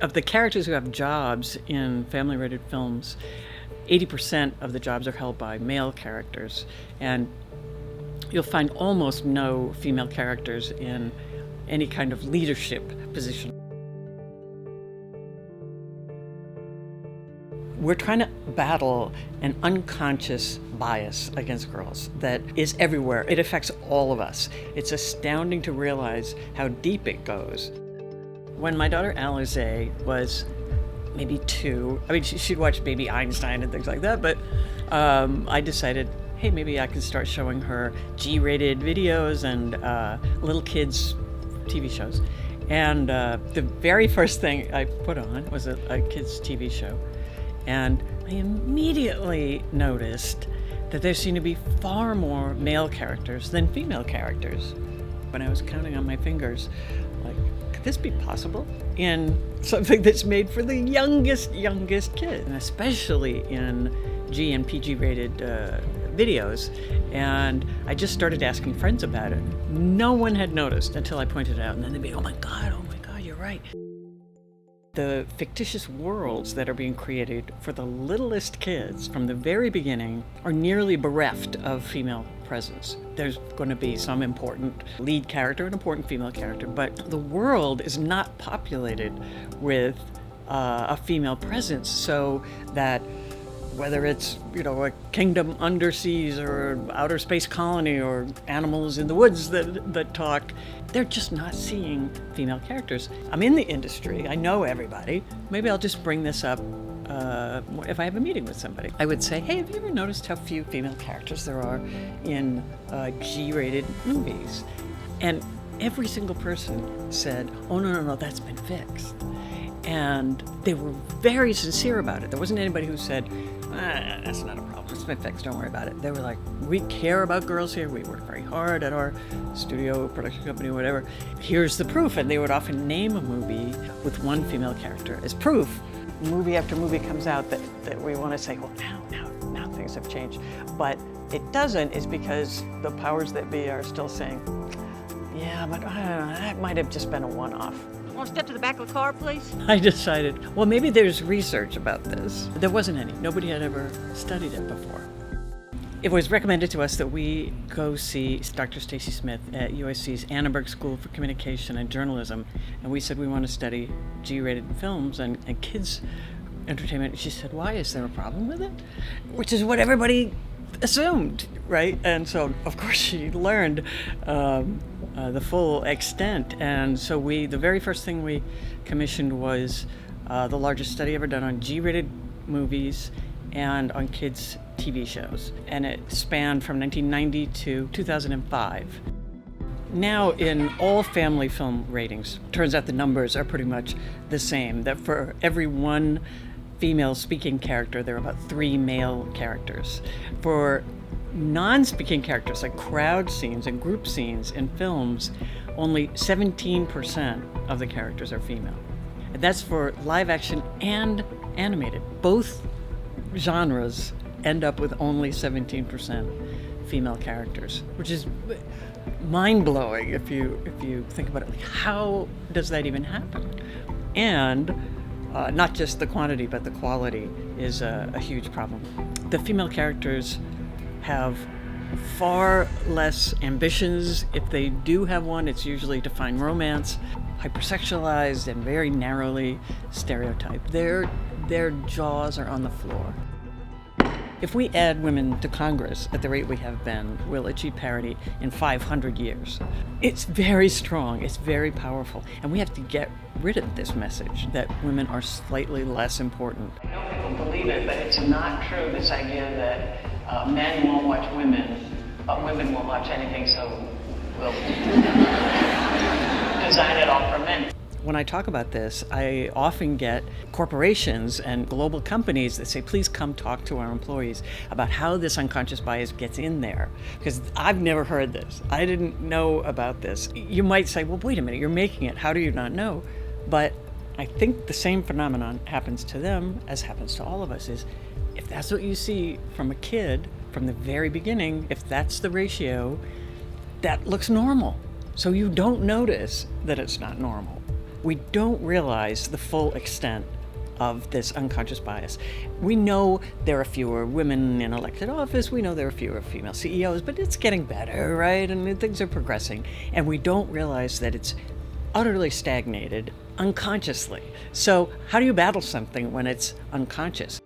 Of the characters who have jobs in family-rated films, 80% of the jobs are held by male characters, and you'll find almost no female characters in any kind of leadership position. We're trying to battle an unconscious bias against girls that is everywhere. It affects all of us. It's astounding to realize how deep it goes. When my daughter Alize was maybe 2, I mean, she'd watch Baby Einstein and things like that, but I decided, hey, maybe I can start showing her G-rated videos and little kids' TV shows. And the very first thing I put on was a kids' TV show. And I immediately noticed that there seemed to be far more male characters than female characters. When I was counting on my fingers, like, could this be possible in something that's made for the youngest kid, and especially in G and PG rated videos? And I just started asking friends about it. No one had noticed until I pointed it out, and then they'd be, oh my God, you're right. The fictitious worlds that are being created for the littlest kids from the very beginning are nearly bereft of female presence. There's going to be some important lead character, an important female character, but the world is not populated with a female presence, so that whether it's, a kingdom underseas or outer space colony or animals in the woods that talk, they're just not seeing female characters. I'm in the industry, I know everybody. Maybe I'll just bring this up if I have a meeting with somebody. I would say, hey, have you ever noticed how few female characters there are in G-rated movies? And every single person said, oh, no, that's been fixed. And they were very sincere about it. There wasn't anybody who said, that's not a problem, it's been fixed, don't worry about it. They were like, we care about girls here, we work very hard at our studio, production company, whatever. Here's the proof. And they would often name a movie with one female character as proof. Movie after movie comes out that we want to say, well, now things have changed. But it doesn't, is because the powers that be are still saying, yeah, but I don't know, that might have just been a one-off. Want to step to the back of the car, please? I decided, well, maybe there's research about this. There wasn't any. Nobody had ever studied it before. It was recommended to us that we go see Dr. Stacy Smith at USC's Annenberg School for Communication and Journalism, and we said we want to study G-rated films and kids' entertainment. She said, why? Is there a problem with it? Which is what everybody assumed, right? And so, of course, she learned the full extent. And so the very first thing we commissioned was the largest study ever done on G-rated movies and on kids' TV shows. And it spanned from 1990 to 2005. Now, in all family film ratings, turns out the numbers are pretty much the same, that for every one female speaking character, there are about 3 male characters. For non-speaking characters, like crowd scenes and group scenes in films, only 17% of the characters are female. And that's for live action and animated. Both genres end up with only 17% female characters, which is mind-blowing if you think about it. Like, how does that even happen? And not just the quantity, but the quality is a huge problem. The female characters have far less ambitions. If they do have one, it's usually to find romance, hypersexualized and very narrowly stereotyped. Their jaws are on the floor. If we add women to Congress at the rate we have been, we'll achieve parity in 500 years. It's very strong, it's very powerful, and we have to get rid of this message that women are slightly less important. I know people believe it, but it's not true, this idea that men won't watch women, but women won't watch anything, so we'll design it all for men. When I talk about this, I often get corporations and global companies that say, please come talk to our employees about how this unconscious bias gets in there. Because I've never heard this. I didn't know about this. You might say, well, wait a minute, you're making it. How do you not know? But I think the same phenomenon happens to them as happens to all of us, is if that's what you see from a kid from the very beginning, if that's the ratio, that looks normal. So you don't notice that it's not normal. we don't realize the full extent of this unconscious bias. We know there are fewer women in elected office, we know there are fewer female CEOs, but it's getting better, right? And things are progressing. And we don't realize that it's utterly stagnated unconsciously. So how do you battle something when it's unconscious?